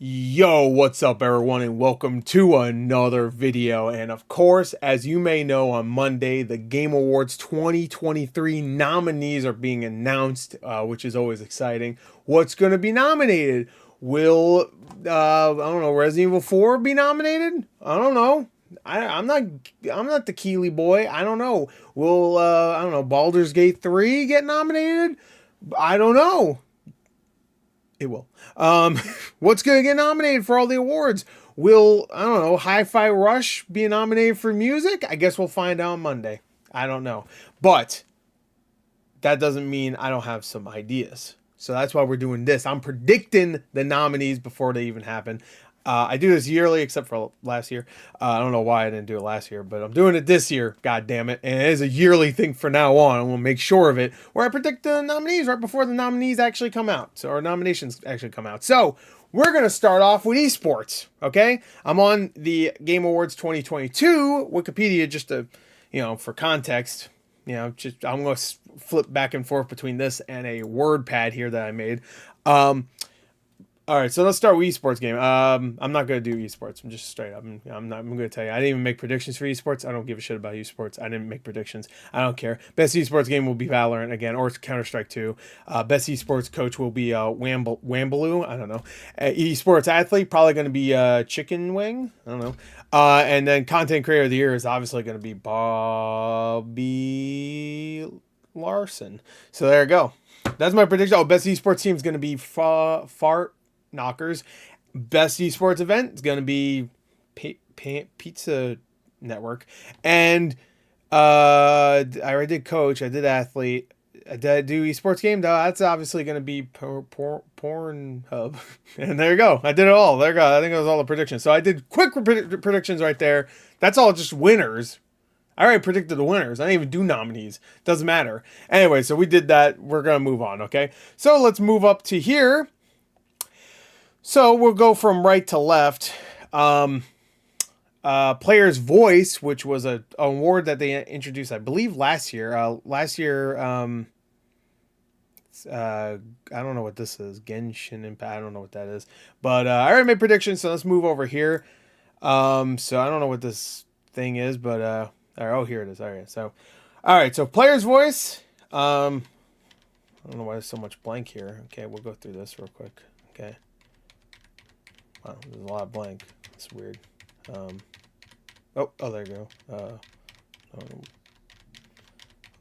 Yo, what's up everyone, and welcome to another video. And of course, as you may know, on Monday the Game Awards 2023 nominees are being announced, which is always exciting. What's going to be nominated? Will I don't know, Resident Evil 4 be nominated? I don't know. I'm not the Keeley boy. I don't know. Will I don't know, Baldur's Gate 3 get nominated? I don't know. It will. What's going to get nominated for all the awards? Will, I don't know, Hi-Fi Rush be nominated for music? I guess we'll find out on Monday. I don't know. But that doesn't mean I don't have some ideas. So that's why we're doing this. I'm predicting the nominees before they even happen. I do this yearly, except for last year. I don't know why I didn't do it last year, but I'm doing it this year. God damn it! And it is a yearly thing from now on. And we'll make sure of it, where I predict the nominees right before the nominees actually come out, so our nominations actually come out. So we're gonna start off with esports. Okay, I'm on the Game Awards 2022 Wikipedia just to, for context. Just I'm gonna flip back and forth between this and a word pad here that I made. All right, so let's start with esports game. I'm not gonna do esports. I'm just straight up. I'm gonna tell you. I didn't even make predictions for esports. I don't give a shit about esports. I didn't make predictions. I don't care. Best esports game will be Valorant again, or Counter-Strike 2. Best esports coach will be Wambaloo. I don't know. Esports athlete probably gonna be Chicken Wing. I don't know. And then content creator of the year is obviously gonna be Bobby Larson. So there you go. That's my prediction. Oh, best esports team is gonna be Fart Knockers. Best esports event is going to be Pizza Network. And I already did coach. I did athlete. I did do esports game. That's obviously going to be Pornhub. And there you go. I did it all. There you go. I think that was all the predictions. So I did quick predictions right there. That's all just winners. I already predicted the winners. I didn't even do nominees. Doesn't matter. Anyway, so we did that. We're going to move on, okay? So let's move up to here. So we'll go from right to left. Player's Voice, which was an award that they introduced, I believe, last year. I don't know what this is. Genshin Impact. I don't know what that is. But I already made predictions, so let's move over here. So I don't know what this thing is, but oh, here it is. All right. So Player's Voice. I don't know why there's so much blank here. Okay, we'll go through this real quick. Okay. Wow, there's a lot of blank. It's weird. Oh, there you go.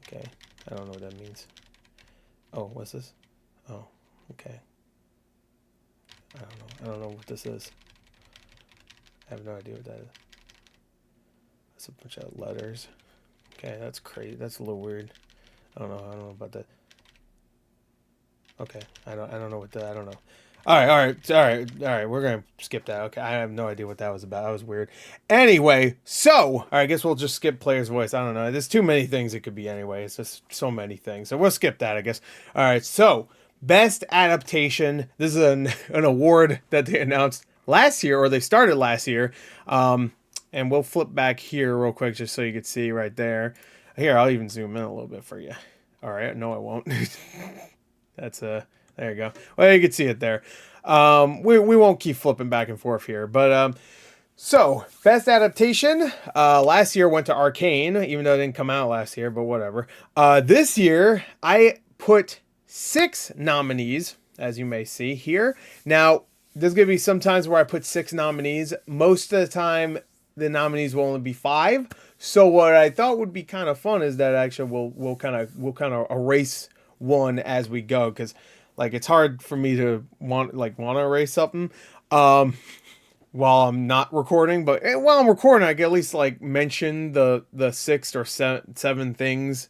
Okay, I don't know what that means. Oh, what's this? Oh, okay. I don't know what this is. I have no idea what that is. That's a bunch of letters. Okay, that's crazy. That's a little weird. I don't know about that. Okay, I don't know what that. I don't know. All right. We're gonna skip that. Okay, I have no idea what that was about. That was weird. Anyway, so all right, I guess we'll just skip Player's Voice. I don't know. There's too many things it could be anyway. It's just so many things. So we'll skip that, I guess. All right. So best adaptation. This is an award that they announced last year, or they started last year. And we'll flip back here real quick just so you can see right there. Here, I'll even zoom in a little bit for you. All right. No, I won't. That's there you go. Well, you can see it there. We won't keep flipping back and forth here, but so best adaptation last year went to Arcane, even though it didn't come out last year, but whatever. This year I put 6 nominees, as you may see here. Now there's gonna be some times where I put 6 nominees. Most of the time the nominees will only be 5. So what I thought would be kind of fun is that actually we'll kind of erase one as we go, because like it's hard for me to want to erase something while I'm not recording, but while I'm recording I can at least like mention the 6 or 7 things.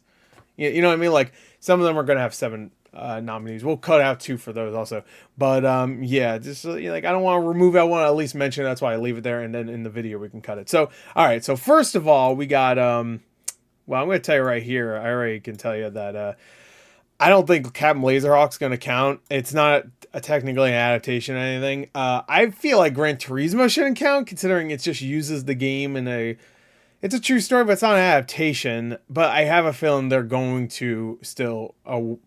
You know what I mean? Like some of them are gonna have 7 nominees. We'll cut out 2 for those also, but yeah, just like I don't want to remove it. I want to at least mention it. That's why I leave it there, and then in the video we can cut it. So all right, so first of all we got well, I'm gonna tell you right here, I already can tell you that I don't think Captain Laserhawk's going to count. It's not technically an adaptation or anything. I feel like Gran Turismo shouldn't count, considering it just uses the game in It's a true story, but it's not an adaptation. But I have a feeling they're going to still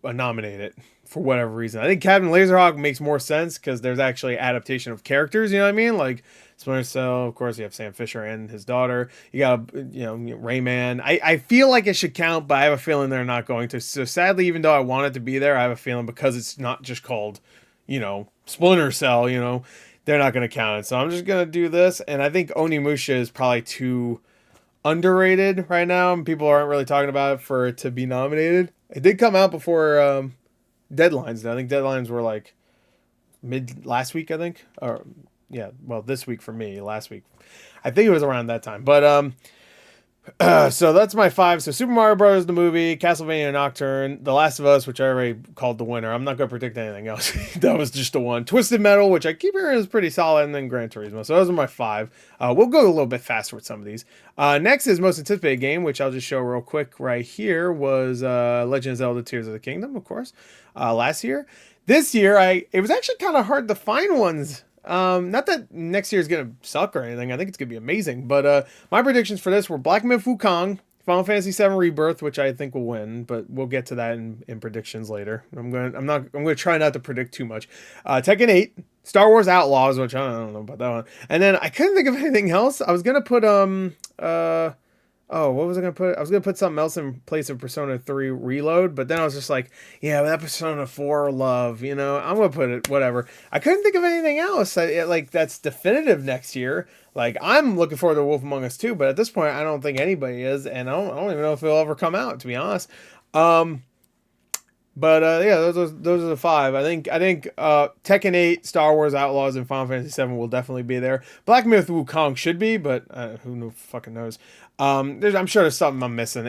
nominate it for whatever reason. I think Captain Laserhawk makes more sense because there's actually adaptation of characters. You know what I mean? Like Splinter Cell, of course, you have Sam Fisher and his daughter. You got, Rayman. I feel like it should count, but I have a feeling they're not going to. So sadly, even though I want it to be there, I have a feeling because it's not just called, Splinter Cell, they're not going to count it. So I'm just going to do this. And I think Onimusha is probably too underrated right now, and people aren't really talking about it for it to be nominated. It did come out before deadlines, though. I think deadlines were like mid last week, I think. Or yeah, well, this week for me, last week. I think it was around that time. But so that's my 5. So Super Mario Bros. The movie, Castlevania Nocturne, The Last of Us, which I already called the winner. I'm not going to predict anything else. That was just the one. Twisted Metal, which I keep hearing is pretty solid, and then Gran Turismo. So those are my 5. We'll go a little bit faster with some of these. Next is most anticipated game, which I'll just show real quick right here, was Legend of Zelda Tears of the Kingdom, of course, last year. This year, it was actually kind of hard to find ones. Not that next year is going to suck or anything. I think it's going to be amazing. But my predictions for this were Black Myth Wukong, Final Fantasy VII Rebirth, which I think will win, but we'll get to that in predictions later. I'm going to try not to predict too much. Tekken 8, Star Wars Outlaws, which I don't know about that one. And then I couldn't think of anything else. I was going to put what was I going to put? I was going to put something else in place of Persona 3 Reload, but then I was just like, yeah, but that Persona 4 love, I'm going to put it, whatever. I couldn't think of anything else. That's definitive next year. Like, I'm looking forward to Wolf Among Us 2, but at this point, I don't think anybody is, and I don't even know if it'll ever come out, to be honest. Yeah, those are the 5. I think Tekken 8, Star Wars Outlaws, and Final Fantasy 7 will definitely be there. Black Myth Wukong should be, but who fucking knows. I'm sure there's something I'm missing.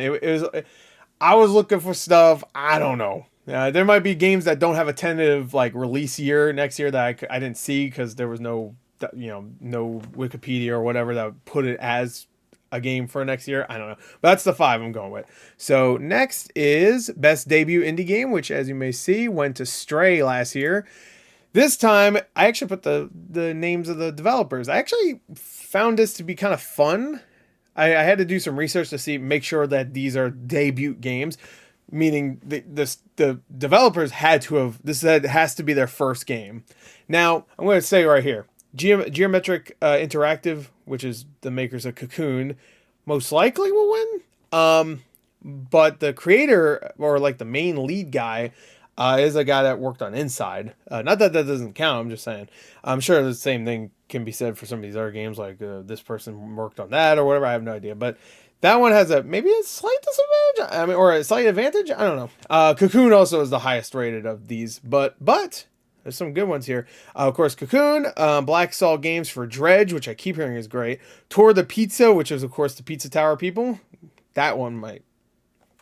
I was looking for stuff. I don't know. There might be games that don't have a tentative release year next year that I didn't see because there was no Wikipedia or whatever that would put it as a game for next year. I don't know. But that's the 5 I'm going with. So next is Best Debut Indie Game, which as you may see went to Stray last year. This time, I actually put the names of the developers. I actually found this to be kind of fun. I had to do some research to make sure that these are debut games, meaning the developers had to have, has to be their first game. Now, I'm going to say right here, Geometric Interactive, which is the makers of Cocoon, most likely will win. But the creator, or the main lead guy, is a guy that worked on Inside. Not that doesn't count, I'm just saying. I'm sure the same thing can be said for some of these other games, like this person worked on that or whatever. I have no idea. But that one has maybe a slight disadvantage, or a slight advantage. I don't know. Cocoon also is the highest rated of these, but there's some good ones here. Of course, Cocoon, Black Saw Games for Dredge, which I keep hearing is great. Tour the Pizza, which is, of course, the Pizza Tower people. That one might.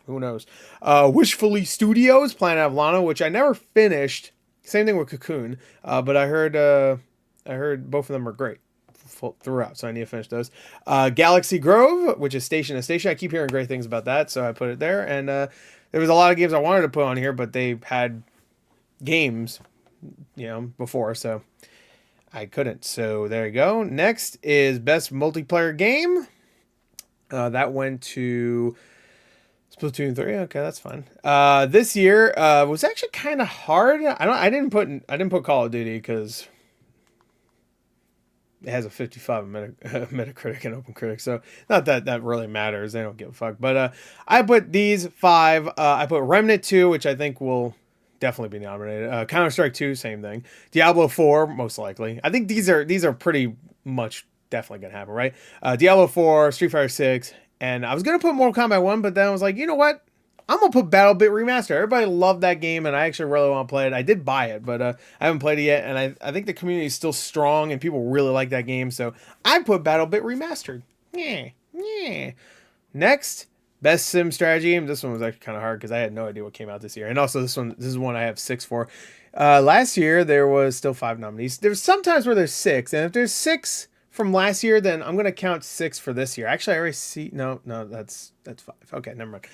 Who knows? Wishfully Studios, Planet of Lana, which I never finished. Same thing with Cocoon. But I heard both of them are great throughout, so I need to finish those. Galaxy Grove, which is Station to Station. I keep hearing great things about that, so I put it there. And there was a lot of games I wanted to put on here, but they had games before, so I couldn't. So there you go. Next is Best Multiplayer Game. That went to Splatoon 3. Okay, that's fine. This year was actually kind of hard. I didn't put Call of Duty because it has a 55 Metacritic and OpenCritic, so not that really matters. They don't give a fuck. But I put these 5. I put Remnant 2, which I think will definitely be nominated. Counter-Strike 2, same thing. Diablo 4, most likely. I think these are pretty much definitely gonna happen, right? Diablo 4, Street Fighter 6, and I was gonna put Mortal Kombat 1, but then I was like, you know what? I'm gonna put BattleBit Remastered. Everybody loved that game, and I actually really want to play it. I did buy it, but I haven't played it yet, and I think the community is still strong, and people really like that game, so I put BattleBit Remastered. Yeah. Next, Best Sim Strategy Game. This one was actually kind of hard because I had no idea what came out this year, and also this is one I have 6 for. Last year there was still 5 nominees. There's sometimes where there's 6, and if there's 6 from last year, then I'm gonna count 6 for this year. Actually, I already see. No, that's 5. Okay, never mind.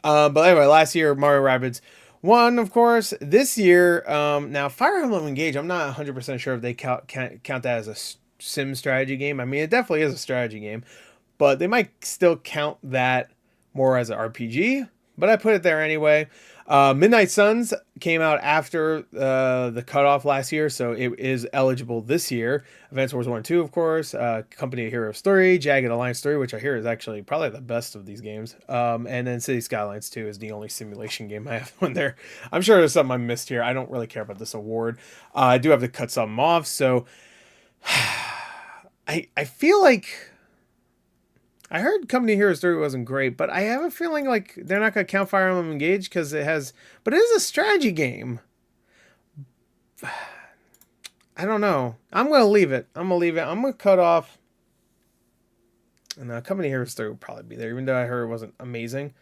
But anyway, last year Mario Rabbids won, of course. This year, now Fire Emblem Engage, I'm not 100% sure if they count that as a sim strategy game. I mean, it definitely is a strategy game, but they might still count that more as an RPG. But I put it there anyway. Midnight Suns came out after the cutoff last year, so it is eligible this year. Advance Wars 1 and 2, of course. Company of Heroes 3, Jagged Alliance 3, which I hear is actually probably the best of these games. And then City Skylines 2 is the only simulation game I have on there. I'm sure there's something I missed here. I don't really care about this award. I do have to cut something off, so I feel like I heard Company Heroes 3 wasn't great, but I have a feeling like they're not going to count Fire Emblem Engage because it has... But it is a strategy game. I don't know. I'm going to leave it. I'm going to cut off... And Company Heroes 3 will probably be there, even though I heard it wasn't amazing.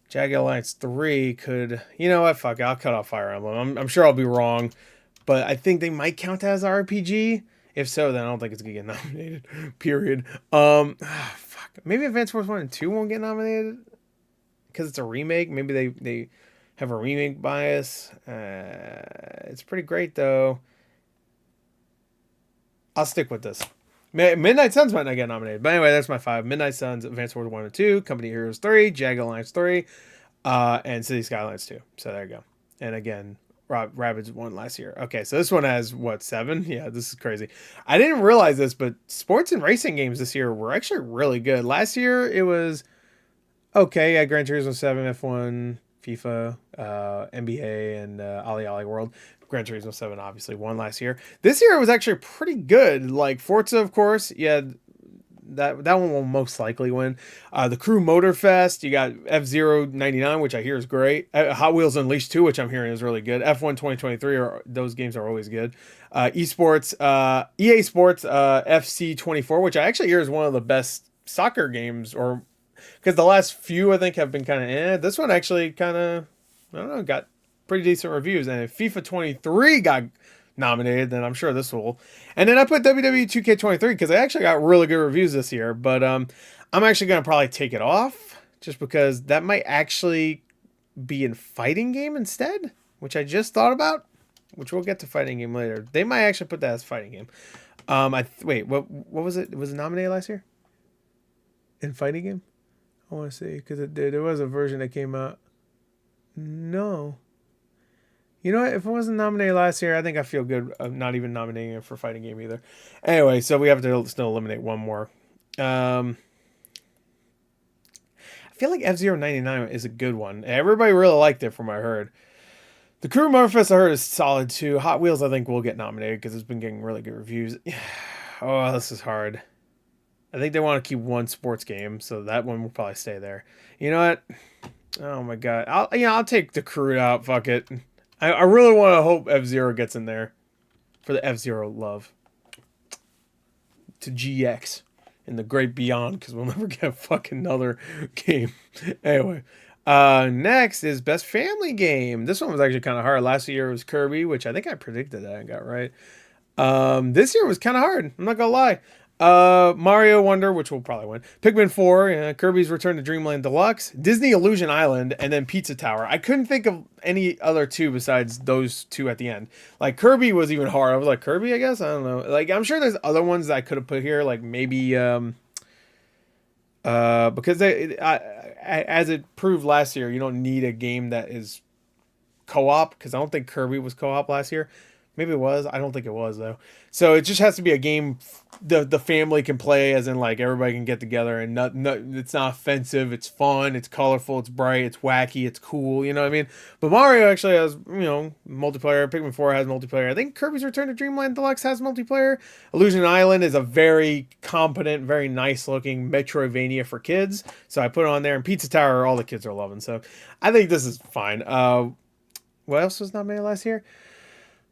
Jagged Alliance 3 could... You know what? Fuck it. I'll cut off Fire Emblem. I'm sure I'll be wrong. But I think they might count that as an RPG. If so, then I don't think it's going to get nominated. Period. Maybe Advance Wars 1 and 2 won't get nominated because it's a remake. Maybe they have a remake bias. It's pretty great, though. I'll stick with this. Midnight Suns might not get nominated. But anyway, that's my 5. Midnight Suns, Advance Wars 1 and 2, Company Heroes 3, Jagged Alliance 3, and City Skylines 2. So there you go. And again, Rabbids won last year. Okay, so this one has, what, 7? Yeah, this is crazy. I didn't realize this, but sports and racing games this year were actually really good. Last year, it was okay. Yeah, Gran Turismo 7, F1, FIFA, NBA, and Ali Ali World. Gran Turismo 7 obviously won last year. This year, it was actually pretty good. Like Forza, of course. Yeah, that one will most likely win. The Crew Motorfest, you got F-Zero 99, which I hear is great. Hot Wheels Unleashed 2, which I'm hearing is really good. F1 2023, those games are always good. Esports, EA Sports, FC 24, which I actually hear is one of the best soccer games, or because the last few I think have been kind of This one actually kind of, I don't know, got pretty decent reviews. And if FIFA 23 got nominated, then I'm sure this will. And then I put WWE 2K23 because I actually got really good reviews this year, but I'm actually going to probably take it off just because that might actually be in fighting game instead, which I just thought about, which we'll get to fighting game later. They might actually put that as fighting game. Wait, what was it? Was it nominated last year in fighting game? I want to see because there was a version that came out. No. You know what? If it wasn't nominated last year, I think I feel good not even nominating it for fighting game either. Anyway, so we have to still eliminate one more. I feel like F-Zero 99 is a good one. Everybody really liked it from what I heard. The Crew Motorfest I heard is solid too. Hot Wheels I think will get nominated because it's been getting really good reviews. Oh, this is hard. I think they want to keep one sports game, so that one will probably stay there. You know what? Oh my god. I'll take the Crew out. Fuck it. I really want to hope F-Zero gets in there for the F-Zero love. To GX in the great beyond, because we'll never get fucking another game. Anyway, next is Best Family Game. This one was actually kind of hard. Last year it was Kirby, which I think I predicted that and got right. This year was kind of hard. I'm not going to lie. Mario Wonder, which will probably win. Pikmin 4, Kirby's Return to Dreamland Deluxe, Disney Illusion Island, and then Pizza Tower. I couldn't think of any other two besides those two at the end. Like, Kirby was even hard. I was like, Kirby, I guess? I don't know. Like, I'm sure there's other ones that I could have put here, like maybe, because as it proved last year, you don't need a game that is co-op, because I don't think Kirby was co-op last year. Maybe it was. I don't think it was, though. So it just has to be a game the family can play, as in, like, everybody can get together, and it's not offensive. It's fun. It's colorful. It's bright. It's wacky. It's cool. You know what I mean? But Mario actually has, multiplayer. Pikmin 4 has multiplayer. I think Kirby's Return to Dreamland Deluxe has multiplayer. Illusion Island is a very competent, very nice-looking Metroidvania for kids. So I put it on there. And Pizza Tower, all the kids are loving. So I think this is fine. What else was nominated last year?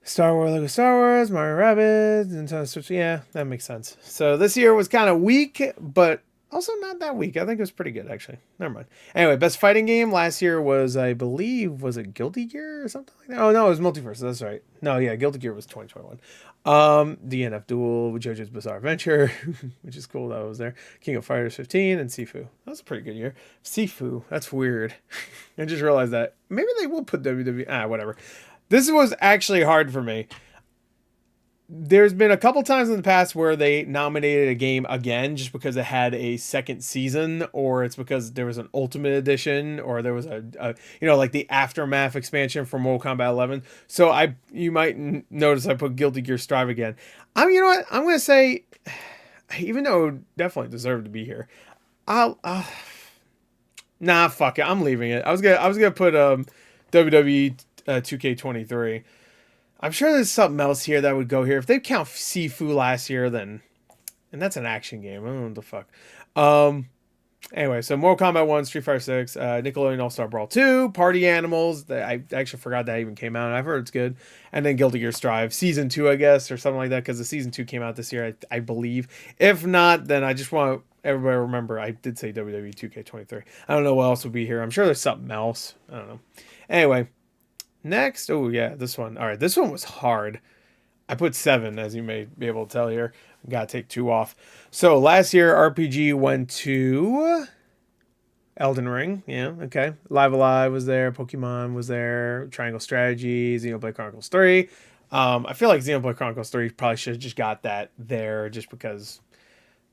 Star Wars, Lego Star Wars, Mario Rabbids, Nintendo Switch. Yeah, that makes sense. So this year was kind of weak, but also not that weak. I think it was pretty good, actually. Never mind. Anyway, best fighting game last year was, I believe, was it Guilty Gear or something like that? Oh, no, it was Multiverse. That's right. No, yeah, Guilty Gear was 2021. DNF Duel, JoJo's Bizarre Adventure, which is cool that I was there. King of Fighters 15, and Sifu. That was a pretty good year. Sifu, that's weird. I just realized that. Maybe they will put WWE. Whatever. This was actually hard for me. there's been a couple times in the past where they nominated a game again just because it had a second season, or it's because there was an Ultimate Edition, or there was a like the Aftermath expansion for Mortal Kombat 11. So you might notice I put Guilty Gear Strive again. You know what? I'm gonna say, even though it definitely deserved to be here, I'll nah, fuck it. I'm leaving it. I was gonna put WWE 2K23. I'm sure there's something else here that would go here. If they count Sifu last year, then, and that's an action game. I don't know what the fuck. Anyway, so Mortal Kombat 1, Street Fighter 6, Nickelodeon All-Star Brawl 2, Party Animals. I actually forgot that even came out, and I've heard it's good. And then Guilty Gear Strive, Season 2, I guess, or something like that, because the Season 2 came out this year, I believe. If not, then I just want everybody to remember I did say WWE 2K23. I don't know what else would be here. I'm sure there's something else. I don't know. Anyway, next. Oh, yeah, this one. All right, this one was hard. I put 7, as you may be able to tell here. Gotta take 2 off. So last year, RPG went to Elden Ring. Yeah, okay. Live Alive was there. Pokemon was there. Triangle Strategy. Xenoblade Chronicles 3. I feel like Xenoblade Chronicles 3 probably should have just got that there just because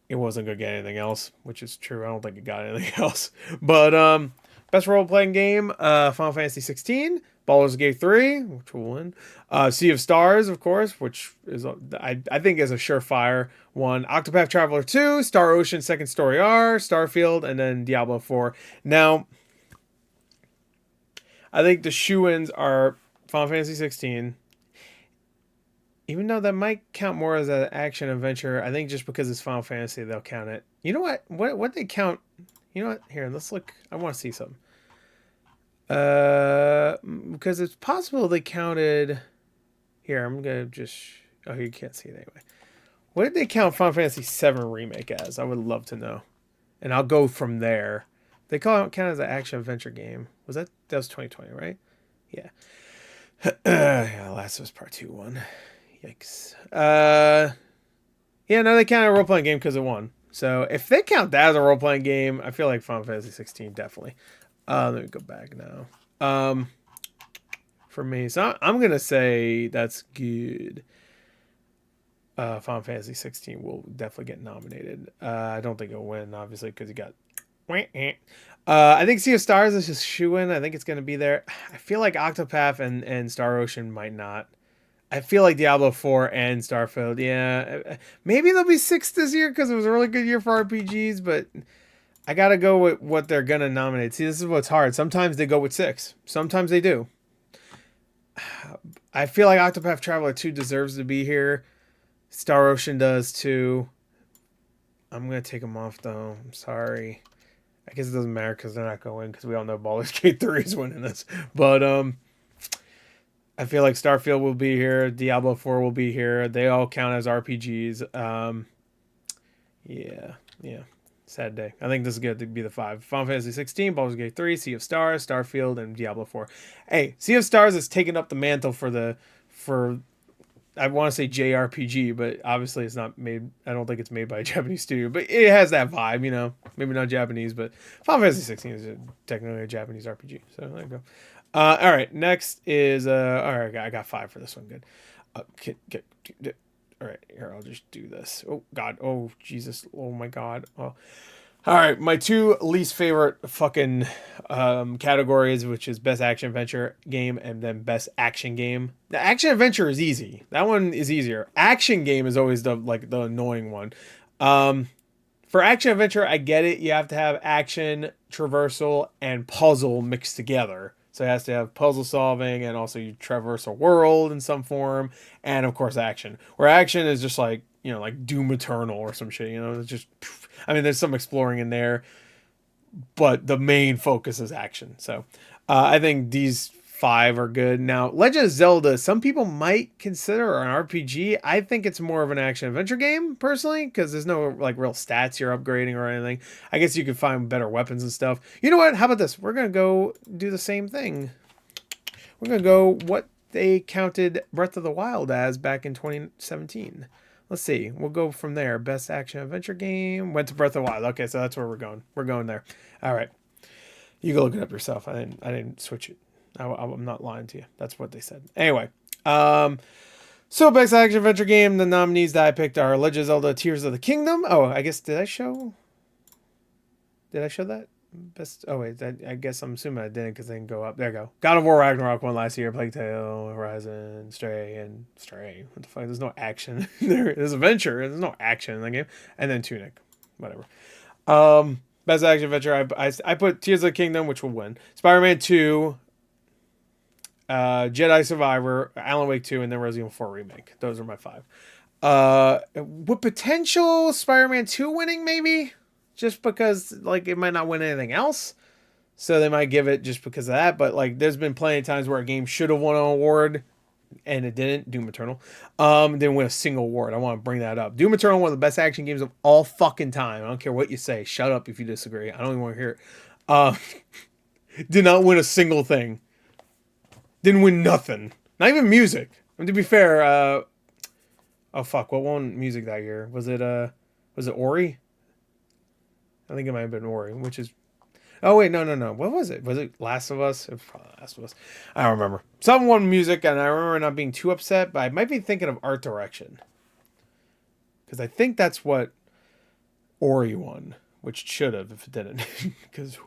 it wasn't going to get anything else, which is true. I don't think it got anything else. But best role-playing game, Final Fantasy 16. Baldur's Gate 3, which will win. Sea of Stars, of course, which is I think is a surefire one. Octopath Traveler 2, Star Ocean Second Story R, Starfield, and then Diablo 4. Now, I think the shoo-ins are Final Fantasy 16. Even though that might count more as an action adventure, I think just because it's Final Fantasy, they'll count it. You know what? What they count? You know what? Here, let's look. I want to see something. Because it's possible they counted. Here, I'm gonna just. Oh, you can't see it anyway. What did they count Final Fantasy VII Remake as? I would love to know, and I'll go from there. They count as an action adventure game. That was 2020, right? Yeah. Yeah, Last of Us Part 2 won. Yikes. Yeah, no, they count a role playing game because it won. So if they count that as a role playing game, I feel like Final Fantasy 16 definitely. Let me go back now. For me, so I'm gonna say that's good. Final Fantasy 16 will definitely get nominated. I don't think it'll win, obviously, because you got. I think Sea of Stars is just shoo-in. I think it's gonna be there. I feel like Octopath and Star Ocean might not. I feel like Diablo 4 and Starfield. Yeah, maybe there'll be 6 this year because it was a really good year for RPGs, but. I gotta go with what they're gonna nominate. See, this is what's hard. Sometimes they go with 6. Sometimes they do. I feel like Octopath Traveler 2 deserves to be here. Star Ocean does too. I'm gonna take them off though. I'm sorry. I guess it doesn't matter because they're not going because we all know Baldur's Gate 3 is winning this. But I feel like Starfield will be here. Diablo 4 will be here. They all count as RPGs. Yeah. Sad day. I think this is good to be the 5. Final Fantasy 16, Baldur's Gate 3, Sea of Stars, Starfield, and Diablo 4. Hey, Sea of Stars has taken up the mantle for I want to say JRPG, but obviously it's not made. I don't think it's made by a Japanese studio, but it has that vibe, Maybe not Japanese, but Final Fantasy 16 is technically a Japanese RPG. So there you go. All right, next is all right. I got 5 for this one. Good. All right, here, I'll just do this. Oh, God. Oh, Jesus. Oh, my God. Oh. All right, my 2 least favorite fucking categories, which is Best Action Adventure Game and then Best Action Game. The Action Adventure is easy. That one is easier. Action Game is always the annoying one. For Action Adventure, I get it. You have to have action, traversal, and puzzle mixed together. So it has to have puzzle solving and also you traverse a world in some form. And of course, action. Where action is just like Doom Eternal or some shit. It's just, there's some exploring in there. But the main focus is action. So I think these 5 are good. Now, Legend of Zelda, some people might consider an RPG. I think it's more of an action adventure game, personally, because there's no real stats you're upgrading or anything. I guess you could find better weapons and stuff. You know what? How about this? We're going to go do the same thing. We're going to go what they counted Breath of the Wild as back in 2017. Let's see. We'll go from there. Best action adventure game. Went to Breath of the Wild. Okay, so that's where we're going. We're going there. All right. You go look it up yourself. I didn't switch it. I'm not lying to you. That's what they said. Anyway, So, best action adventure game. The nominees that I picked are Legend of Zelda: Tears of the Kingdom. Oh, I guess did I show? Did I show that? Best. Oh wait, I guess I'm assuming I didn't because they didn't go up. There you go. God of War Ragnarok won last year. Plague Tale, Horizon, Stray, and Stray. What the fuck? There's no action. There's adventure. There's no action in the game. And then Tunic, whatever. Best action adventure. I put Tears of the Kingdom, which will win. Spider-Man 2, Jedi Survivor, Alan Wake 2, and then Resident Evil 4 remake. Those are my 5. With potential Spider-Man 2 winning maybe, just because like it might not win anything else, so they might give it just because of that. But like, there's been plenty of times where a game should have won an award and it didn't. Doom Eternal, didn't win a single award. I want to bring that up. Doom Eternal, one of the best action games of all fucking time. I don't care what you say. Shut up if you disagree. I don't even want to hear it. Did not win a single thing. Didn't win nothing. Not even music. And to be fair, oh fuck, what won music that year? Was it Ori? I think it might have been Ori, which is... Oh wait, no. What was it? Was it Last of Us? It was probably Last of Us. I don't remember. Someone won music, and I remember not being too upset, but I might be thinking of art direction. Because I think that's what Ori won, which should have if it didn't. Because,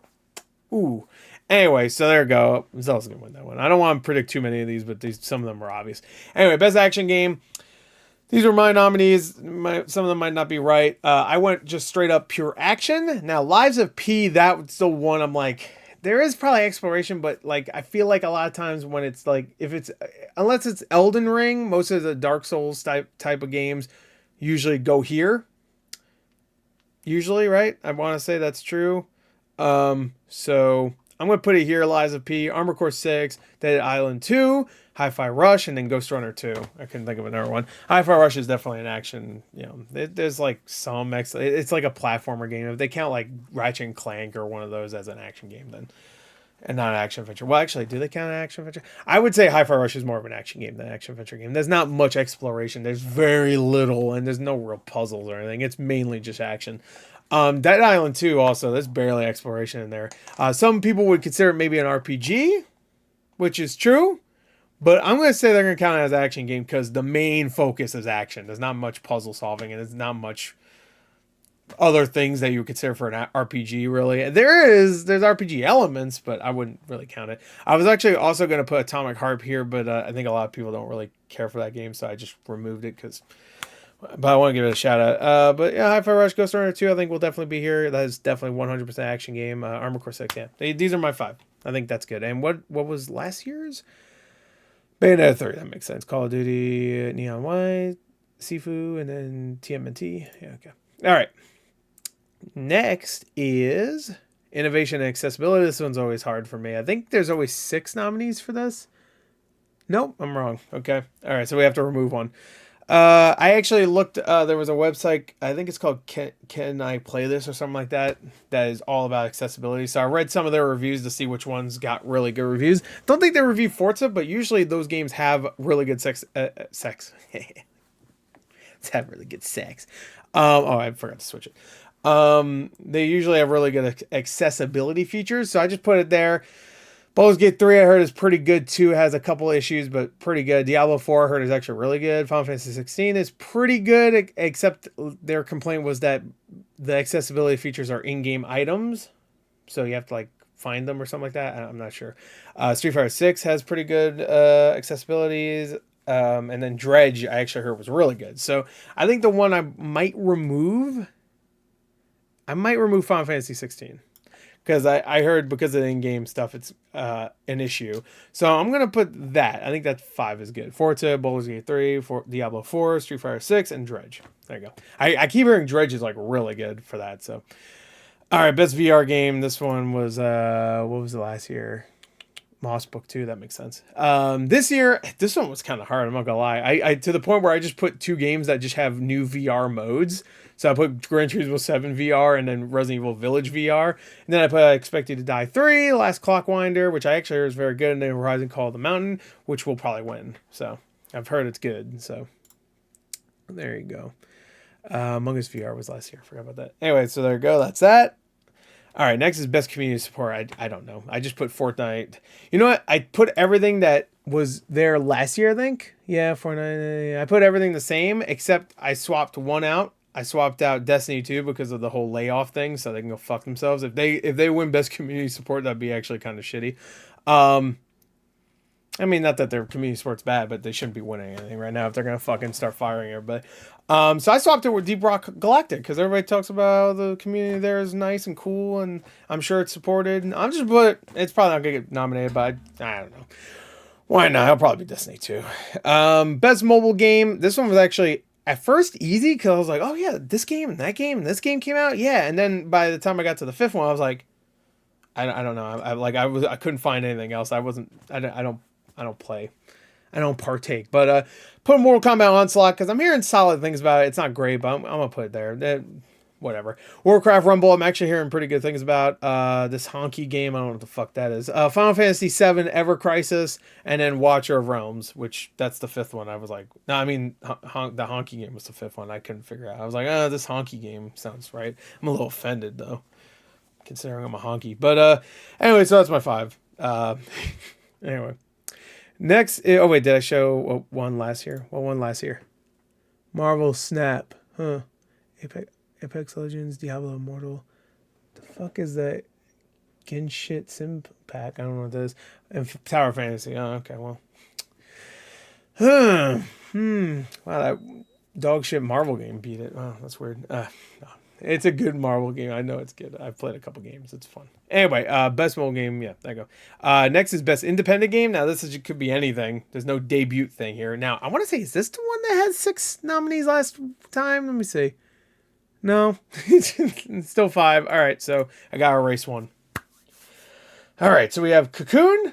ooh. Anyway, so there we go. Zelda's going to win that one. I don't want to predict too many of these, but some of them are obvious. Anyway, best action game. These were my nominees. Some of them might not be right. I went just straight up pure action. Now, Lives of P, that's the one I'm like, there is probably exploration, but like I feel like a lot of times when it's like, unless it's Elden Ring, most of the Dark Souls type of games usually go here. Usually, right? I want to say that's true. So I'm going to put it here, Lives of P, Armored Core 6, Dead Island 2, Hi-Fi Rush, and then Ghost Runner 2. I couldn't think of another one. Hi-Fi Rush is definitely an action, there's like some, it's like a platformer game. If they count like Ratchet and Clank or one of those as an action game, then, and not an action adventure. Well, actually, do they count an action adventure? I would say Hi-Fi Rush is more of an action game than an action adventure game. There's not much exploration. There's very little, and there's no real puzzles or anything. It's mainly just action. Dead Island 2 also, there's barely exploration in there. Some people would consider it maybe an RPG, which is true, but I'm going to say they're going to count it as an action game because the main focus is action. There's not much puzzle solving, and there's not much other things that you would consider for an RPG, really. There's RPG elements, but I wouldn't really count it. I was actually also going to put Atomic Harp here, but I think a lot of people don't really care for that game, so I just removed it because... But I want to give it a shout out. But yeah, Hi-Fi Rush, Ghost Runner 2, I think will definitely be here. That is definitely 100% action game. Armored Core 6, yeah. These are my 5. I think that's good. And what was last year's? Bayonetta 3, that makes sense. Call of Duty, Neon White, Sifu, and then TMNT. Yeah, okay. All right. Next is Innovation and Accessibility. This one's always hard for me. I think there's always 6 nominees for this. Nope, I'm wrong. Okay. All right, so we have to remove one. I actually looked, there was a website, I think it's called Can I Play This or something like that, that is all about accessibility. So I read some of their reviews to see which ones got really good reviews. Don't think they review Forza, but usually those games have really good sex. It's had really good sex. Oh, I forgot to switch it. They usually have really good accessibility features, so I just put it there. Baldur's Gate 3 I heard is pretty good too. It has a couple issues, but pretty good. Diablo 4 I heard is actually really good. Final Fantasy 16 is pretty good, except their complaint was that the accessibility features are in-game items, so you have to like find them or something like that. I'm not sure. Street Fighter 6 has pretty good accessibilities. And then Dredge I actually heard was really good. So I think the one I might remove Final Fantasy 16. Because I heard because of the in-game stuff, it's an issue. So I'm going to put that. I think that 5 is good. Forza, Baldur's Gate 3, Diablo 4, Street Fighter 6, and Dredge. There you go. I keep hearing Dredge is like really good for that. So, all right, best VR game. This one was, what was the last year? Moss Book 2, that makes sense. This year, this one was kind of hard, I'm not gonna lie. I to the point where I just put 2 games that just have new VR modes. So I put Gran Turismo 7 VR and then Resident Evil Village VR. And then I put Expected to Die 3, Last Clockwinder, which I actually heard is very good, and then Horizon Call of the Mountain, which will probably win. So I've heard it's good. So there you go. Among Us VR was last year. I forgot about that. Anyway, so there you go. That's that. All right, next is best community support. I don't know. I just put Fortnite. You know what? I put everything that was there last year, I think. Yeah, Fortnite. I put everything the same, except I swapped one out. I swapped out Destiny 2 because of the whole layoff thing, so they can go fuck themselves. If they win best community support, that'd be actually kind of shitty. Um, I mean, not that their community support's bad, but they shouldn't be winning anything right now if they're gonna fucking start firing everybody. So I swapped it with Deep Rock Galactic because everybody talks about the community there is nice and cool, and I'm sure it's supported. I'm just but it's probably not gonna get nominated, but I don't know. Why not? I'll probably be Destiny 2. Best mobile game. This one was actually at first easy because I was like, oh yeah, this game and that game and this game came out, yeah. And then by the time I got to the fifth one, I was like, I don't know. I couldn't find anything else. I don't play. I don't partake. But put Mortal Kombat Onslaught because I'm hearing solid things about it. It's not great, but I'm gonna put it there. Whatever. Warcraft Rumble, I'm actually hearing pretty good things about. This honky game, I don't know what the fuck that is. Final Fantasy VII, Ever Crisis, and then Watcher of Realms, which that's the fifth one. I was like, no, I mean, the honky game was the fifth one. I couldn't figure out. I was like, this honky game sounds right. I'm a little offended though, considering I'm a honky. But anyway, so that's my 5. Anyway. Next, oh wait, did I show what won last year? What won last year? Marvel Snap, huh? Apex Legends, Diablo Immortal. The fuck is that? Genshin Sim Pack. I don't know what that is. And Tower Fantasy. Oh, okay, well. Wow, that dog shit Marvel game beat it. Oh, that's weird. No. It's a good Marvel game. I know it's good. I've played a couple games. It's fun. Anyway, best mobile game. Yeah, there you go. Next is best independent game. Now, could be anything. There's no debut thing here. Now, I want to say, is this the one that had 6 nominees last time? Let me see. No. It's still 5. All right, so I got to erase one. All right, so we have Cocoon,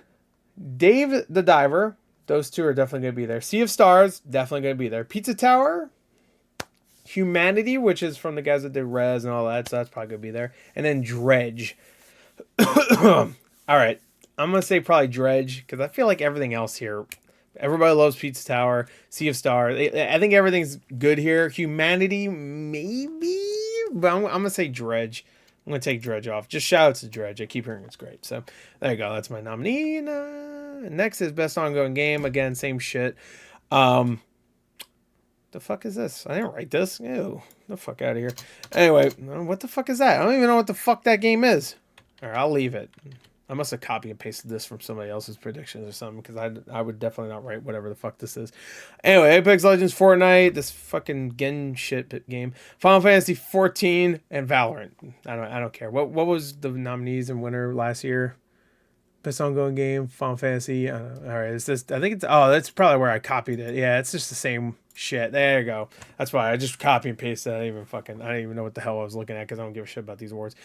Dave the Diver. Those 2 are definitely going to be there. Sea of Stars, definitely going to be there. Pizza Tower, Humanity, which is from the guys that did Rez and all that, so that's probably going to be there. And then Dredge. All right, I'm going to say probably Dredge, because I feel like everything else here, everybody loves Pizza Tower, Sea of Stars. I think everything's good here. Humanity, maybe, but I'm going to say Dredge. I'm going to take Dredge off. Just shout out to Dredge. I keep hearing it's great. So there you go. That's my nominee. Next is Best Ongoing Game. Again, same shit. The fuck is this? I didn't write this. Ew. The fuck out of here. Anyway, what the fuck is that? I don't even know what the fuck that game is. Alright, I'll leave it. I must have copied and pasted this from somebody else's predictions or something, because I would definitely not write whatever the fuck this is. Anyway, Apex Legends, Fortnite, this fucking Gen shit game, Final Fantasy 14, and Valorant. I don't care. What was the nominees and winner last year? Best ongoing game, Final Fantasy. All right, it's just, I think it's, oh, that's probably where I copied it. Yeah, it's just the same shit. There you go. That's why I just copy and pasted. I didn't even know what the hell I was looking at because I don't give a shit about these awards.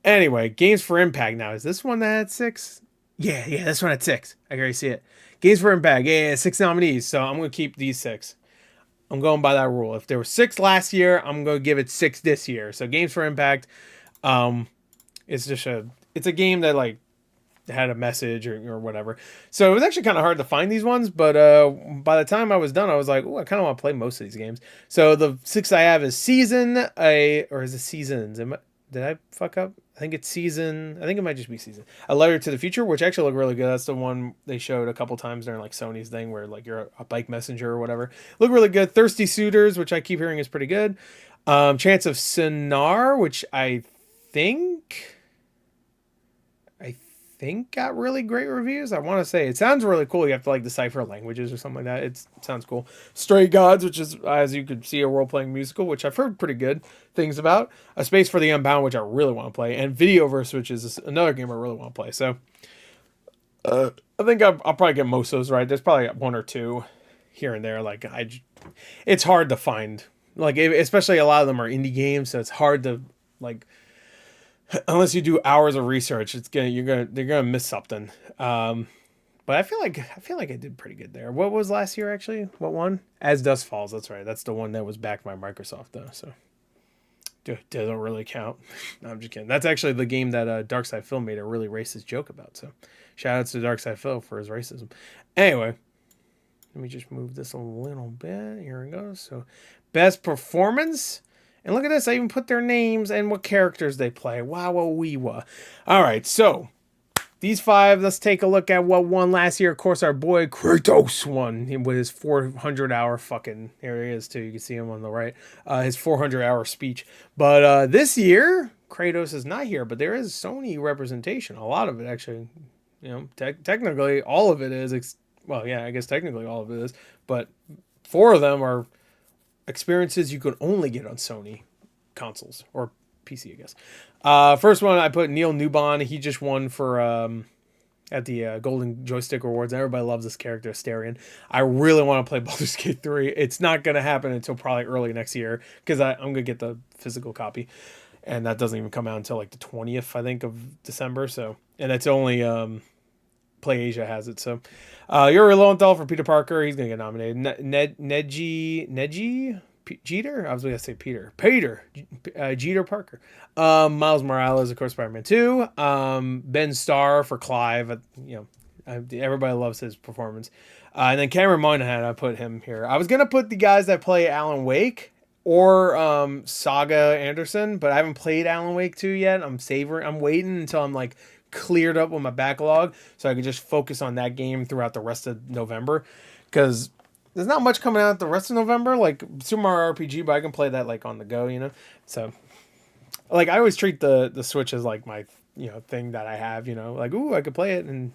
Anyway, Games for Impact now. Is this one that had 6? Yeah, this one had 6. I can already see it. Games for Impact. Yeah, 6 nominees. So I'm going to keep these 6. I'm going by that rule. If there were 6 last year, I'm going to give it 6 this year. So Games for Impact, it's a game that like had a message or whatever. So it was actually kind of hard to find these ones, but by the time I was done, I was like, oh, I kind of want to play most of these games. So the 6 I have is Season, or is it Seasons? Did I fuck up? I think it's Season. I think it might just be Season. A Letter to the Future, which actually looked really good. That's the one they showed a couple times during like Sony's thing where like you're a bike messenger or whatever. Look really good. Thirsty Suitors, which I keep hearing is pretty good. Chance of Sinar, which I think got really great reviews. I want to say it sounds really cool. You have to like decipher languages or something like that. It sounds cool. Stray Gods, which is, as you could see, a role-playing musical, which I've heard pretty good things about. A Space for the Unbound, which I really want to play, and Videoverse, which is another game I really want to play. So I think I'll probably get most of those right. There's probably 1 or 2 here and there. Like it's hard to find. Like especially a lot of them are indie games, so it's hard to like. Unless you do hours of research, they're gonna miss something. But I feel like I did pretty good there. What was last year actually? What won? As Dusk Falls. That's right. That's the one that was backed by Microsoft though. So doesn't really count. No, I'm just kidding. That's actually the game that Darkside Phil made a really racist joke about. So shout outs to Darkside Phil for his racism. Anyway, let me just move this a little bit. Here we go. So best performance. And look at this, I even put their names and what characters they play. Wow, wee wah. All right, so these 5, let's take a look at what won last year. Of course, our boy Kratos won with his 400-hour fucking, here he is too, you can see him on the right, his 400-hour speech. But this year, Kratos is not here, but there is Sony representation. A lot of it, actually. You know, technically, all of it is, well, yeah, I guess technically all of it is, but 4 of them are experiences you could only get on Sony consoles or PC, I guess. First one, I put Neil Newbon. He just won for at the Golden Joystick Awards. Everybody loves this character, Asterion. I really want to play Baldur's Gate 3. It's not going to happen until probably early next year because I'm going to get the physical copy. And that doesn't even come out until like the 20th, I think, of December. So, and it's only PlayAsia has it. So, Yuri Lowenthal for Peter Parker. He's going to get nominated. Neji Jeter? I was going to say Peter. Jeter Parker. Miles Morales, of course, Spider-Man 2. Ben Starr for Clive. Everybody loves his performance. And then Cameron Monaghan, I put him here. I was going to put the guys that play Alan Wake or Saga Anderson, but I haven't played Alan Wake 2 yet. I'm waiting until I'm like cleared up with my backlog so I could just focus on that game throughout the rest of November, because there's not much coming out the rest of November, like Super Mario RPG, but I can play that like on the go, you know. So like I always treat the Switch as like my, you know, thing that I have, you know, like, ooh, I could play it and,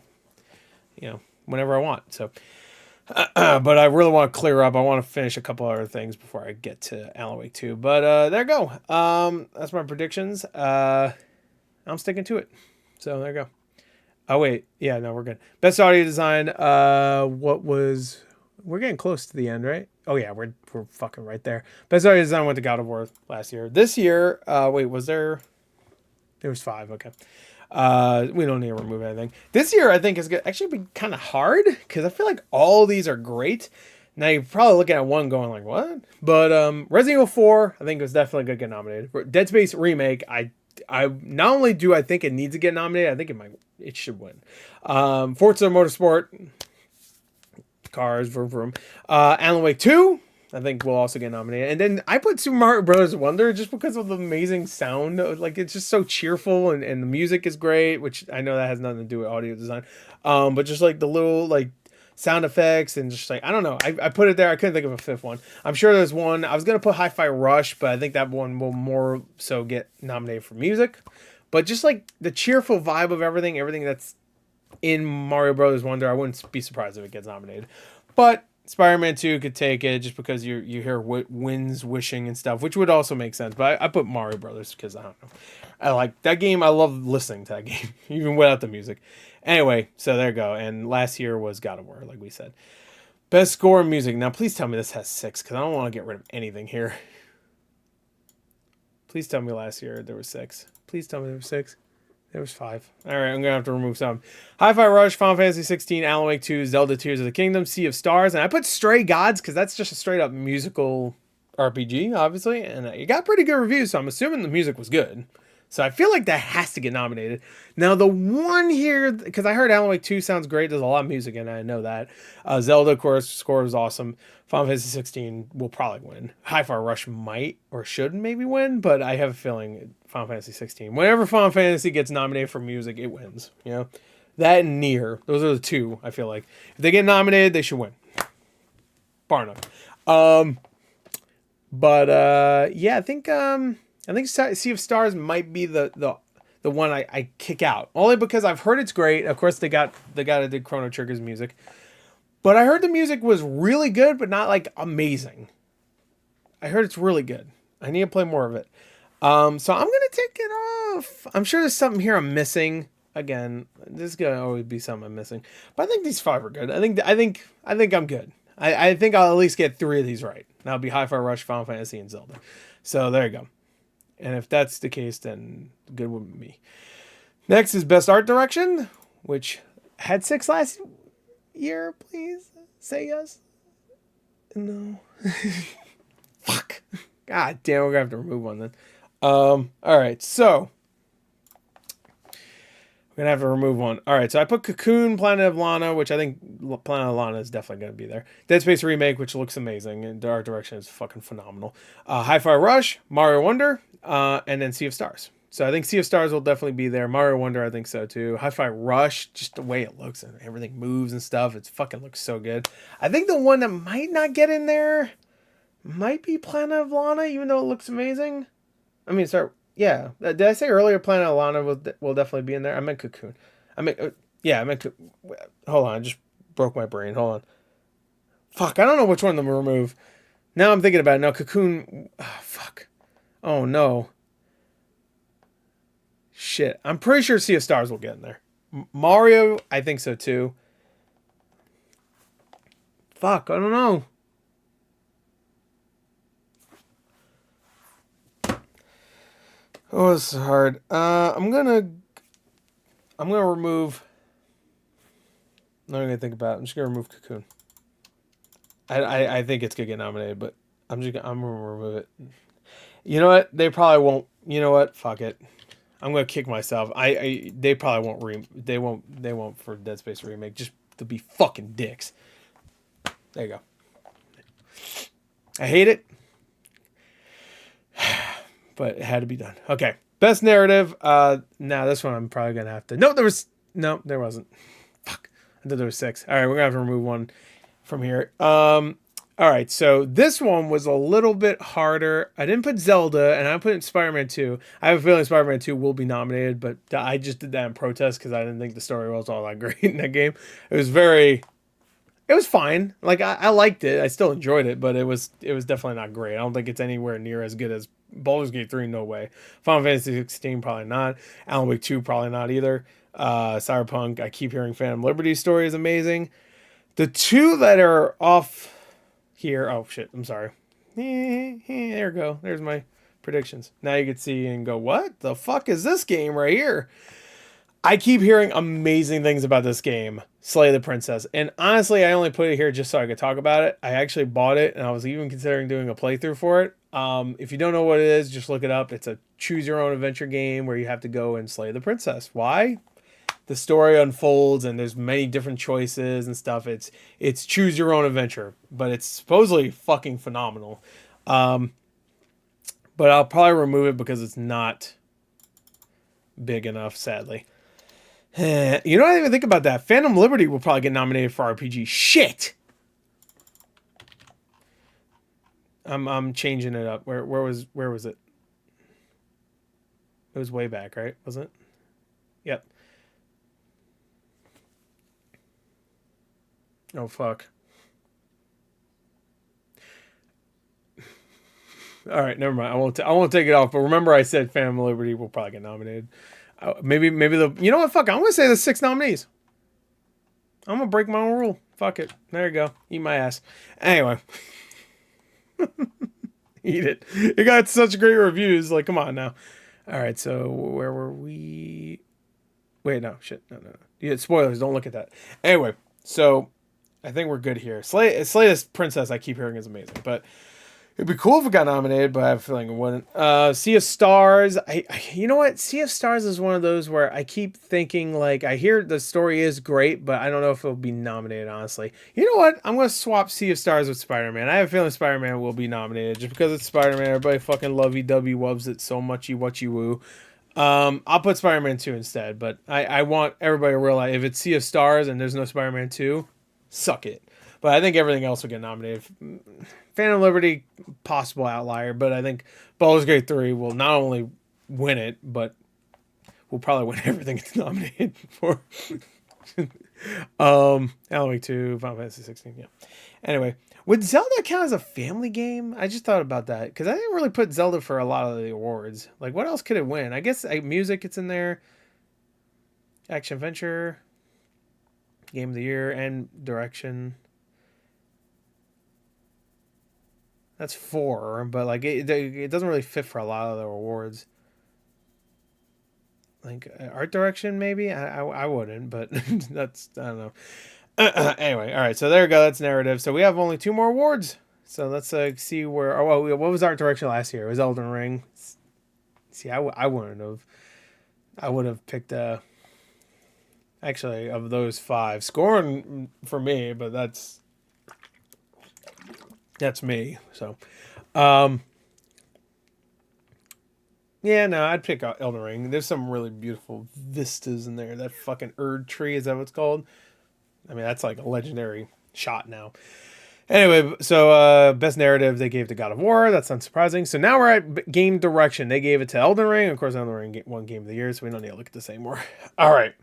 you know, whenever I want. So but I really want to clear up. I want to finish a couple other things before I get to Alan Wake 2. But there you go. That's my predictions. I'm sticking to it. So there you go. Oh, wait. Yeah, no, we're good. Best audio design. We're getting close to the end, right? Oh, yeah, we're fucking right there. Best audio design went to God of War last year. This year, wait, was there? There was 5. Okay. We don't need to remove anything. This year, I think, is actually been kind of hard because I feel like all these are great. Now, you're probably looking at one going like, what? But Resident Evil 4, I think, was definitely going to get nominated. Dead Space Remake, I not only do I think it needs to get nominated, I think it should win. Forza Motorsport, Cars, vroom vroom. Alan Wake 2, I think will also get nominated. And then I put Super Mario Bros. Wonder just because of the amazing sound. Like, it's just so cheerful and the music is great, which I know that has nothing to do with audio design. But just like the little like sound effects and just like, I don't know. I put it there. I couldn't think of a 5th one. I'm sure there's one. I was going to put Hi-Fi Rush, but I think that one will more so get nominated for music. But just like the cheerful vibe of everything that's in Mario Bros. Wonder, I wouldn't be surprised if it gets nominated. But Spider-Man 2 could take it just because you hear winds wishing and stuff, which would also make sense. But I put Mario Brothers because I don't know. I like that game. I love listening to that game, even without the music. Anyway, so there you go. And last year was God of War, like we said. Best score in music. Now, please tell me this has 6 because I don't want to get rid of anything here. Please tell me last year there was 6. Please tell me there was 6. There was 5. All right, I'm going to have to remove some. Hi-Fi Rush, Final Fantasy 16, Alan Wake 2, Zelda Tears of the Kingdom, Sea of Stars. And I put Stray Gods because that's just a straight-up musical RPG, obviously. And it got pretty good reviews, so I'm assuming the music was good. So I feel like that has to get nominated. Now, the one here, because I heard Alan Wake 2 sounds great. There's a lot of music in it. I know that. Zelda, of course, score is awesome. Final Fantasy 16 will probably win. Hi-Fi Rush might or should maybe win, but I have a feeling Final Fantasy 16. Whenever Final Fantasy gets nominated for music, it wins. You know, that and Nier. Those are the two, I feel like. If they get nominated, they should win. Bar none. Yeah, I think Sea of Stars might be the one I kick out, only because I've heard it's great. Of course, the guy that did Chrono Trigger's music, but I heard the music was really good, but not like amazing. I heard it's really good. I need to play more of it. So I'm gonna take it off. I'm sure there's something here I'm missing. Again, there's gonna always be something I'm missing, but I think these 5 are good. I think I'm good. I think I'll at least get 3 of these right. That'll be Hi-Fi Rush, Final Fantasy, and Zelda. So there you go. And if that's the case, then good with me. Next is Best Art Direction, which had 6 last year. Please say yes. No. Fuck. God damn, we're going to have to remove one then. All right, so we're going to gonna have to remove one. All right, so I put Cocoon, Planet of Lana, which I think Planet of Lana is definitely gonna be there. Dead Space remake, which looks amazing, and the art direction is fucking phenomenal. Hi-Fi Rush, Mario Wonder, and then Sea of Stars. So I think Sea of Stars will definitely be there. Mario Wonder, I think so too. Hi-Fi Rush, just the way it looks and everything moves and stuff, it fucking looks so good. I think the one that might not get in there might be Planet of Lana, even though it looks amazing. I mean, sorry. Yeah. Did I say earlier Planet of Lana will definitely be in there? I meant Cocoon. Yeah, I meant. Hold on. I just broke my brain. Hold on. Fuck. I don't know which one to remove. Now I'm thinking about it. Now, Cocoon. Oh, fuck. Oh, no. Shit. I'm pretty sure Sea of Stars will get in there. Mario, I think so too. Fuck. I don't know. Oh, this is hard. I'm gonna remove. I'm not gonna think about it. I'm just gonna remove Cocoon. I think it's gonna get nominated, but I'm gonna remove it. You know what? They probably won't. You know what? Fuck it. I'm gonna kick myself. They probably won't they won't for Dead Space remake, just to be fucking dicks. There you go. I hate it, but it had to be done. Okay. Best narrative. Now this one I'm probably gonna have to. No, there wasn't. Fuck. I thought there was 6. All right, we're gonna have to remove one from here. All right, so this one was a little bit harder. I didn't put Zelda, and I put Spider-Man 2. I have a feeling Spider-Man 2 will be nominated, but I just did that in protest because I didn't think the story was all that great in that game. It was fine. Like I liked it. I still enjoyed it, but it was definitely not great. I don't think it's anywhere near as good as Baldur's Gate 3. No way. Final Fantasy 16 probably not. Alan Wake 2 probably not either. Cyberpunk. I keep hearing Phantom Liberty's story is amazing. The 2 that are off here. Oh shit. I'm sorry. There we go. There's my predictions. Now you can see and go, what the fuck is this game right here? I keep hearing amazing things about this game, Slay the Princess. And honestly, I only put it here just so I could talk about it. I actually bought it, and I was even considering doing a playthrough for it. If you don't know what it is, just look it up. It's a choose-your-own-adventure game where you have to go and slay the princess. Why? The story unfolds, and there's many different choices and stuff. It's choose-your-own-adventure, but it's supposedly fucking phenomenal. But I'll probably remove it because it's not big enough, sadly. You know, I didn't even think about that. Phantom Liberty will probably get nominated for RPG. Shit. I'm changing it up. Where was it? It was way back, right? Wasn't it? Yep. Oh fuck. All right, never mind. I won't take it off. But remember, I said Phantom Liberty will probably get nominated. Maybe the. You know what? Fuck. I'm gonna say the 6 nominees. I'm gonna break my own rule. Fuck it. There you go. Eat my ass. Anyway. Eat it. It got such great reviews. Like, come on now. All right. So where were we? Wait, no. Shit. No. Yeah, spoilers. Don't look at that. Anyway. So I think we're good here. Slay this princess. I keep hearing is amazing, but. It'd be cool if it got nominated, but I have a feeling it wouldn't. Sea of Stars. You know what? Sea of Stars is one of those where I keep thinking, like, I hear the story is great, but I don't know if it'll be nominated, honestly. You know what? I'm going to swap Sea of Stars with Spider-Man. I have a feeling Spider-Man will be nominated just because it's Spider-Man. Everybody fucking lovey-dovey loves it so muchy whatchy woo. I'll put Spider-Man 2 instead, but I want everybody to realize if it's Sea of Stars and there's no Spider-Man 2, suck it. But I think everything else will get nominated. Phantom Liberty, possible outlier, but I think Baldur's Gate 3 will not only win it, but will probably win everything it's nominated for. Alan Wake 2, Final Fantasy 16, yeah. Anyway, would Zelda count as a family game? I just thought about that, because I didn't really put Zelda for a lot of the awards. Like, what else could it win? I guess music, it's in there. Action Adventure, Game of the Year, and Direction. That's 4, but like it doesn't really fit for a lot of the awards. Like art direction, maybe I wouldn't, but that's I don't know. Anyway, all right, so there we go. That's narrative. So we have only 2 more awards. So let's see where. Oh, well, what was art direction last year? It was Elden Ring. See, I wouldn't have. I would have picked actually, of those 5. Scoring for me, but that's me. So, yeah, no, I'd pick Elden Ring. There's some really beautiful vistas in there. That fucking Erd tree, is that what it's called? I mean, that's like a legendary shot now. Anyway, so best narrative they gave to God of War. That's unsurprising. So now we're at game direction. They gave it to Elden Ring. Of course, Elden Ring won Game of the Year, so we don't need to look at this anymore. All right.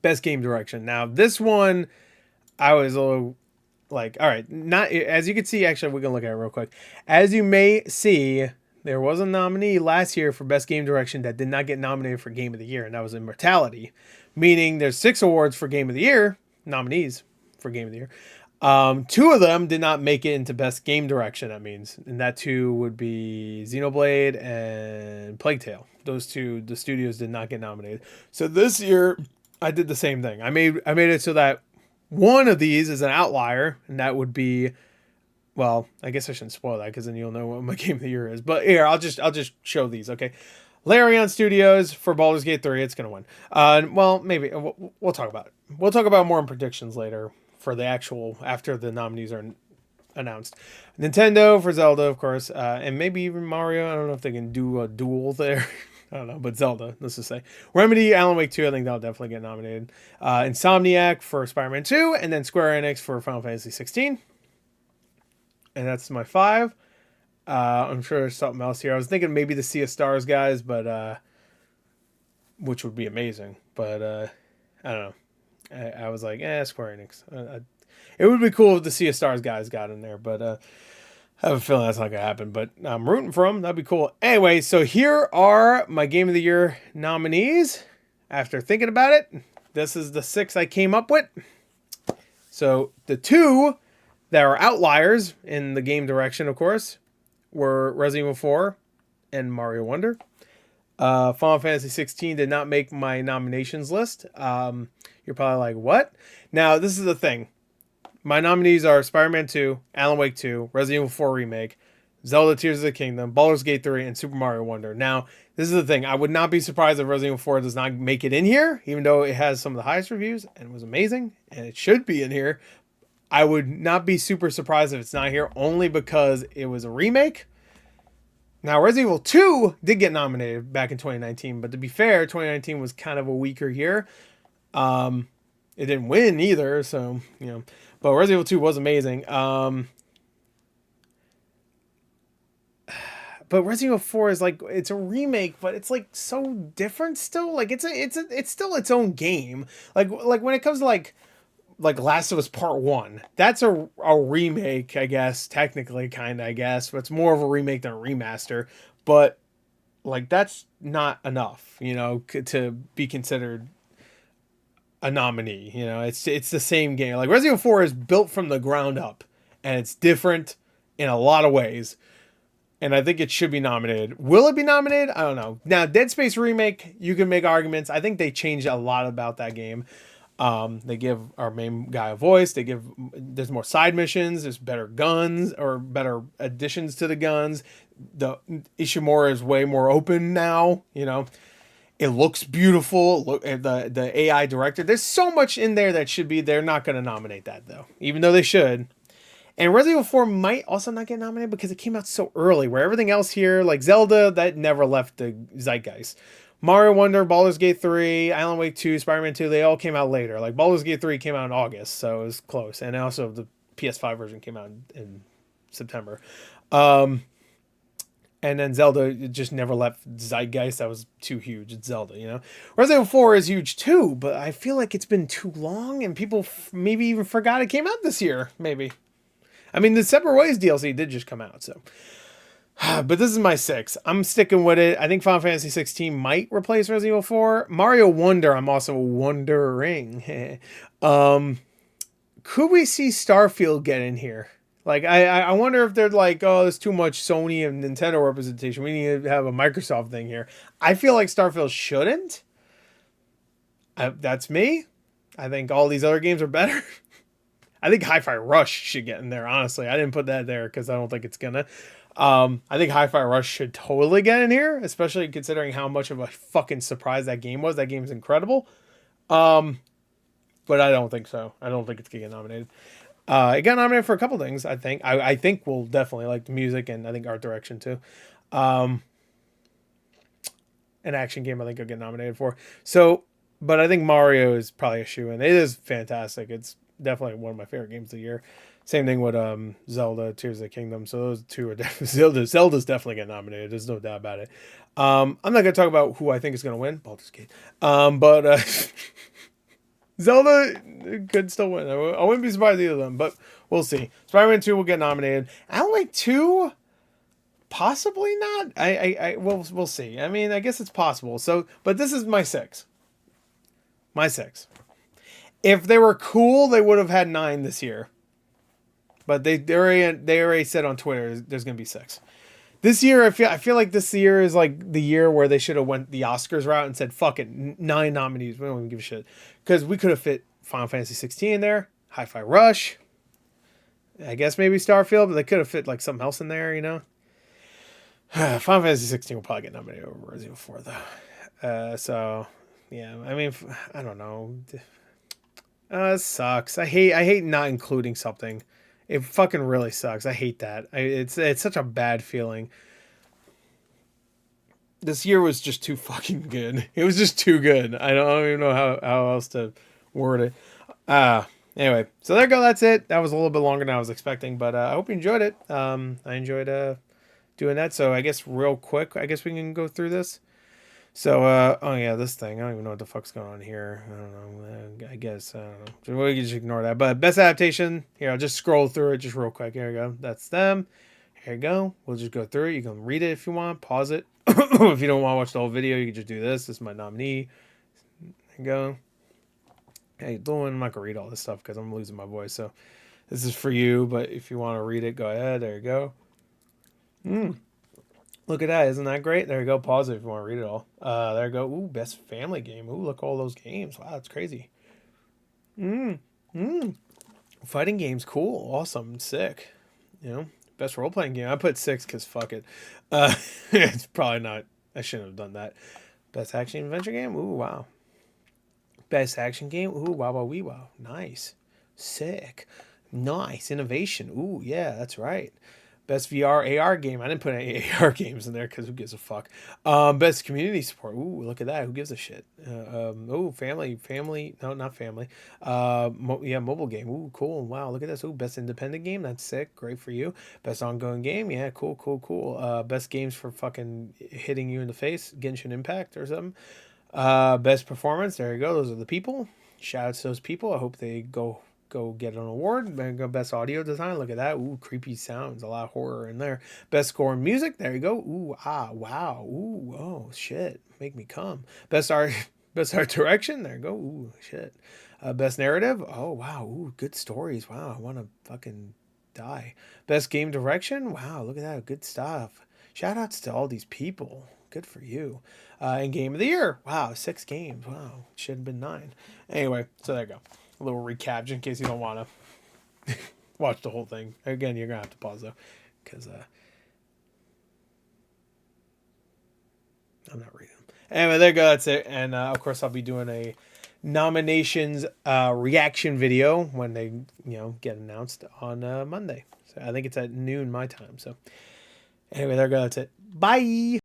Best game direction. Now, this one, I was a little like, all right, not as you can see, actually, we're going to look at it real quick. As you may see, there was a nominee last year for Best Game Direction that did not get nominated for Game of the Year, and that was Immortality. Meaning there's 6 awards for Game of the Year, nominees for Game of the Year. 2 of them did not make it into Best Game Direction, that means. And that 2 would be Xenoblade and Plague Tale. Those 2, the studios did not get nominated. So this year, I did the same thing. I made it so that one of these is an outlier, and that would be, well, I guess I shouldn't spoil that because then you'll know what my Game of the Year is. But here, I'll just show these, okay? Larian Studios for Baldur's Gate 3, it's going to win. Well, maybe we'll talk about it. We'll talk about more in predictions later for the actual, after the nominees are announced. Nintendo for Zelda, of course, and maybe even Mario. I don't know if they can do a duel there. I don't know, but Zelda, let's just say. Remedy, Alan Wake 2, I think that'll definitely get nominated. Insomniac for Spider-Man 2, and then Square Enix for Final Fantasy 16. And that's my 5. I'm sure there's something else here. I was thinking maybe the Sea of Stars guys, but which would be amazing. But I don't know. I was like, Square Enix. It would be cool if the Sea of Stars guys got in there, but I have a feeling that's not going to happen. But I'm rooting for them. That'd be cool. Anyway, so here are my Game of the Year nominees. After thinking about it, this is the 6 I came up with. So the 2 that are outliers in the game direction, of course, were Resident Evil 4 and Mario Wonder. Final Fantasy 16 did not make my nominations list. You're probably like, what? Now, this is the thing. My nominees are Spider-Man 2, Alan Wake 2, Resident Evil 4 Remake, Zelda Tears of the Kingdom, Baldur's Gate 3, and Super Mario Wonder. Now, this is the thing. I would not be surprised if Resident Evil 4 does not make it in here, even though it has some of the highest reviews and was amazing, and it should be in here. I would not be super surprised if it's not here, only because it was a remake. Now, Resident Evil 2 did get nominated back in 2019, but to be fair, 2019 was kind of a weaker year. It didn't win either, so, you know. But Resident Evil 2 was amazing. But Resident Evil 4 is like, it's a remake, but it's like so different still. Like it's still its own game. Like when it comes to like Last of Us Part 1, that's a remake, I guess, technically, kind of, I guess, but it's more of a remake than a remaster. But like that's not enough, you know, to be considered a nominee. You know, it's the same game. Like Resident Evil 4 is built from the ground up, and it's different in a lot of ways. And I think it should be nominated. Will it be nominated? I don't know. Now, Dead Space Remake, you can make arguments. I think they changed a lot about that game. They give our main guy a voice. There's more side missions. There's better guns or better additions to the guns. The Ishimura is way more open now. You know, it looks beautiful. Look at the AI director. There's so much in there that should be. They're not going to nominate that though, even though they should. And Resident Evil 4 might also not get nominated because it came out so early, where everything else here, like Zelda, that never left the zeitgeist. Mario Wonder, Baldur's Gate 3, Alan Wake 2, Spider-Man 2, they all came out later. Like Baldur's Gate 3 came out in August, so it was close. And also the PS5 version came out in September. And then Zelda just never left zeitgeist. That was too huge. It's Zelda, you know. Resident Evil 4 is huge too, but I feel like it's been too long and people maybe even forgot it came out this year, maybe. I mean, the Separate Ways DLC did just come out, so. But this is my 6. I'm sticking with it. I think Final Fantasy 16 might replace Resident Evil 4. Mario Wonder, I'm also wondering. Could we see Starfield get in here? Like, I wonder if they're like, oh, there's too much Sony and Nintendo representation. We need to have a Microsoft thing here. I feel like Starfield shouldn't. That's me. I think all these other games are better. I think Hi-Fi Rush should get in there, honestly. I didn't put that there because I don't think it's gonna. I think Hi-Fi Rush should totally get in here, especially considering how much of a fucking surprise that game was. That game is incredible. But I don't think so. I don't think it's gonna get nominated. It got nominated for a couple things. I think. I think we'll definitely like the music and I think art direction too. An action game I think will get nominated for. So, but I think Mario is probably a shoe in. It is fantastic. It's definitely one of my favorite games of the year. Same thing with Zelda, Tears of the Kingdom. So those two are definitely Zelda's definitely getting nominated. There's no doubt about it. I'm not gonna talk about who I think is gonna win. Baldur's Gate. But Zelda could still win. I wouldn't be surprised either of them, but we'll see. Spider-Man 2 will get nominated. Alan Wake 2, possibly not. We'll see. I mean, I guess it's possible. So, but this is my 6. My 6. If they were cool, they would have had 9 this year. But they already said on Twitter there's gonna be 6. This year, I feel like this year is like the year where they should have went the Oscars route and said, "Fuck it, 9 nominees. We don't even give a shit," because we could have fit Final Fantasy 16 in there, Hi-Fi Rush. I guess maybe Starfield, but they could have fit like something else in there, you know. Final Fantasy 16 will probably get nominated over Resident Evil 4 though. So yeah, I mean, I don't know. It sucks. I hate not including something. It fucking really sucks. I hate that. It's such a bad feeling. This year was just too fucking good. It was just too good. I don't even know how else to word it. Anyway, so there you go. That's it. That was a little bit longer than I was expecting, but I hope you enjoyed it. I enjoyed doing that. So I guess real quick, I guess we can go through this. So, oh yeah, this thing. I don't even know what the fuck's going on here. I don't know. I guess, I don't know. We can just ignore that. But best adaptation, here, I'll just scroll through it just real quick. Here we go. That's them. Here you go. We'll just go through it. You can read it if you want. Pause it. If you don't want to watch the whole video, you can just do this. This is my nominee. There you go. Hey, I'm not going to read all this stuff because I'm losing my voice. So this is for you. But if you want to read it, go ahead. There you go. Look at that. Isn't that great? There you go. Pause it if you want to read it all. There you go. Ooh, best family game. Ooh, look at all those games. Wow, that's crazy. Fighting games. Cool. Awesome. Sick. You know, best role-playing game. I put 6 because fuck it. It's probably not. I shouldn't have done that. Best action adventure game. Ooh, wow. Best action game. Ooh, wow, wow, wee, wow. Nice. Sick. Nice. Innovation. Ooh, yeah, that's right. Best VR AR game. I didn't put any AR games in there because who gives a fuck. Best community support. Ooh, look at that. Who gives a shit? Family. No, not family. Mobile game. Ooh, cool. Wow, look at this. Ooh, best independent game. That's sick. Great for you. Best ongoing game. Yeah, cool. Best games for fucking hitting you in the face. Genshin Impact or something. Best performance. There you go. Those are the people. Shout out to those people. I hope they go get an award. Best audio design. Look at that. Ooh, creepy sounds. A lot of horror in there. Best score and music. There you go. Ooh, wow. Ooh, oh shit. Make me come. Best art. Best art direction. There you go. Ooh, shit. Best narrative. Oh wow. Ooh, good stories. Wow. I want to fucking die. Best game direction. Wow. Look at that. Good stuff. Shout outs to all these people. Good for you. And game of the year. Wow. 6 games. Wow. Should have been 9. Anyway, so there you go. A little recap just in case you don't want to watch the whole thing. Again, you're going to have to pause though because I'm not reading them. Anyway, there you go. That's it. And of course, I'll be doing a nominations reaction video when they get announced on Monday. So I think it's at noon my time. So anyway, there you go. That's it. Bye.